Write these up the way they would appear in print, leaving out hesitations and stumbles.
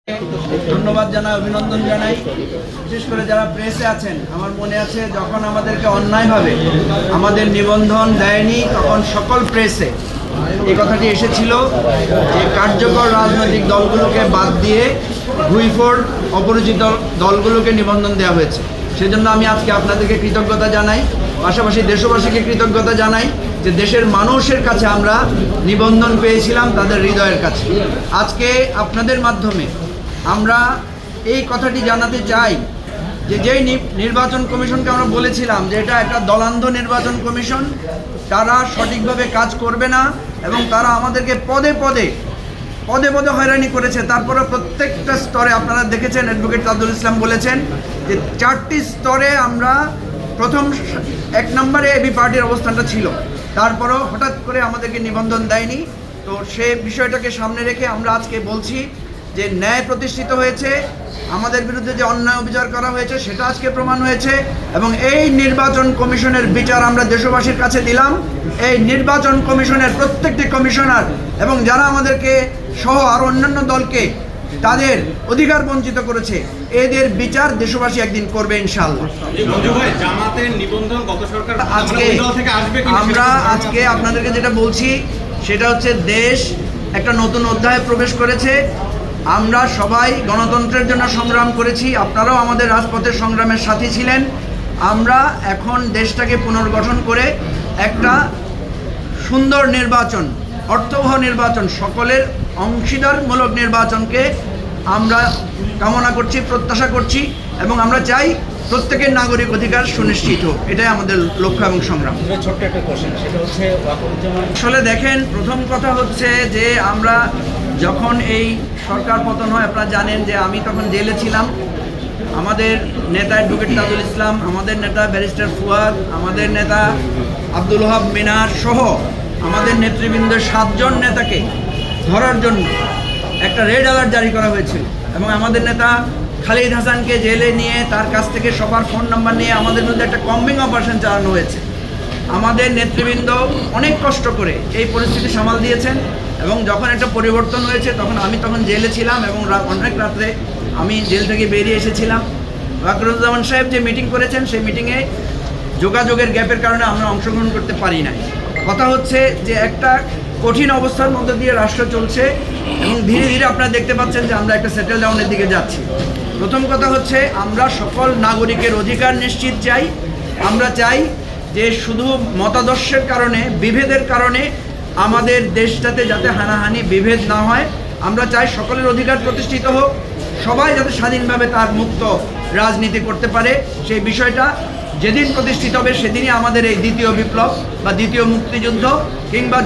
ধন্যবাদ জানাই, অভিনন্দন জানাই। বিশেষ করে যারা প্রেসে আছেন, আমার মনে আছে যখন আমাদেরকে অন্যায়ভাবে আমাদের নিবন্ধন দেয়নি তখন সকল প্রেসে এই কথাটি এসেছিল যে কার্যকর রাজনৈতিক দলগুলোকে বাদ দিয়ে ভুইফোড় অপরিচিত দলগুলোকে নিবন্ধন দেওয়া হয়েছে। সেজন্য আমি আজকে আপনাদেরকে কৃতজ্ঞতা জানাই, পাশাপাশি দেশবাসীকে কৃতজ্ঞতা জানাই যে দেশের মানুষের কাছে আমরা নিবন্ধন পেয়েছিলাম তাদের হৃদয়ের কাছে। আজকে আপনাদের মাধ্যমে আমরা এই কথাটি জানাতে চাই যে যেই নির্বাচন কমিশনকে আমরা বলেছিলাম যে এটা একটা দলান্ধ নির্বাচন কমিশন, তারা সঠিকভাবে কাজ করবে না এবং তারা আমাদেরকে পদে পদে হয়রানি করেছে। তারপরে প্রত্যেকটা স্তরে আপনারা দেখেছেন, অ্যাডভোকেট তাজুল ইসলাম বলেছেন যে 4টি স্তরে আমরা প্রথম 1 নম্বরে এবি পার্টির অবস্থানটা ছিল, তারপরেও হঠাৎ করে আমাদেরকে নিবন্ধন দেয়নি। তো সে বিষয়টাকে সামনে রেখে আমরা আজকে বলছি যে ন্যায় প্রতিষ্ঠিত হয়েছে, আমাদের বিরুদ্ধে যে অন্যায় অবিচার করা হয়েছে সেটা আজকে প্রমাণ হয়েছে এবং এই নির্বাচন কমিশনের বিচার আমরা দেশবাসীর কাছে দিলাম। এই নির্বাচন কমিশনের প্রত্যেকটি কমিশনার এবং যারা আমাদেরকে সহ আরও অন্যান্য দলকে তাদের অধিকার বঞ্চিত করেছে, এদের বিচার দেশবাসী একদিন করবে ইনশাআল্লাহ। আমরা আজকে আপনাদেরকে যেটা বলছি সেটা হচ্ছে দেশ একটা নতুন অধ্যায়ে প্রবেশ করেছে। আমরা সবাই গণতন্ত্রের জন্য সংগ্রাম করেছি, আপনারাও আমাদের রাজপথের সংগ্রামের সাথী ছিলেন। আমরা এখন দেশটাকে পুনর্গঠন করে একটা সুন্দর নির্বাচন, অর্থবহ নির্বাচন, সকলের অংশীদারমূলক নির্বাচনকে আমরা কামনা করছি, প্রত্যাশা করছি এবং আমরা চাই প্রত্যেকের নাগরিক অধিকার সুনিশ্চিত হোক। এটাই আমাদের লক্ষ্য এবং সংগ্রাম। ছোট্ট একটা কোশ্চেন, সেটা হচ্ছে আসলে দেখেন, প্রথম কথা হচ্ছে যে আমরা যখন এই সরকার পতন হয় আপনারা জানেন যে আমি তখন জেলে ছিলাম। আমাদের নেতা অ্যাডভোকেট তাজুল ইসলাম, আমাদের নেতা ব্যারিস্টার ফুয়াদ, আমাদের নেতা আব্দুল ওহাব মিনার সহ আমাদের নেতৃবৃন্দের 7 জন নেতাকে ধরার জন্য একটা রেড অ্যালার্ট জারি করা হয়েছিল এবং আমাদের নেতা খালিদ হাসানকে জেলে নিয়ে তার কাছ থেকে সবার ফোন নাম্বার নিয়ে আমাদের মধ্যে একটা কম্বিং অপারেশন চালানো হয়েছে। আমাদের নেতৃবৃন্দ অনেক কষ্ট করে এই পরিস্থিতি সামাল দিয়েছেন এবং যখন একটা পরিবর্তন হয়েছে তখন জেলে ছিলাম এবং অনেক রাত্রে আমি জেল থেকে বেরিয়ে এসেছিলাম। ওয়াকরুজ্জামান সাহেব যে মিটিং করেছেন সেই মিটিংয়ে যোগাযোগের গ্যাপের কারণে আমরা অংশগ্রহণ করতে পারি নাই। কথা হচ্ছে যে একটা কঠিন অবস্থার মধ্যে দিয়ে রাষ্ট্র চলছে এবং ধীরে ধীরে আপনারা দেখতে পাচ্ছেন যে আমরা একটা সেটেল ডাউনের দিকে যাচ্ছি। প্রথম কথা হচ্ছে আমরা সকল নাগরিকের অধিকার নিশ্চিত চাই। আমরা চাই যে শুধু মতাদর্শের কারণে, বিভেদের কারণে আমাদের দেশটাতে যাতে হানাহানি বিভেদ না হয়। আমরা চাই সকলের অধিকার প্রতিষ্ঠিত হোক, সবাই যাতে স্বাধীনভাবে তার মুক্ত রাজনীতি করতে পারে। সেই বিষয়টা যেদিন প্রতিষ্ঠিত হবে সেদিনই আমাদের এই দ্বিতীয় বিপ্লব বা দ্বিতীয় মুক্তিযুদ্ধ কিংবা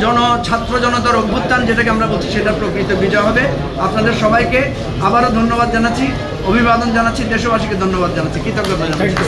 ছাত্র জনতার অভ্যুত্থান যেটাকে আমরা বলছি সেটার প্রকৃত বিজয় হবে। আপনাদের সবাইকে আবারও ধন্যবাদ জানাচ্ছি, অভিবাদন জানাচ্ছি, দেশবাসীকে ধন্যবাদ জানাচ্ছি, কৃতজ্ঞতা জানাচ্ছি।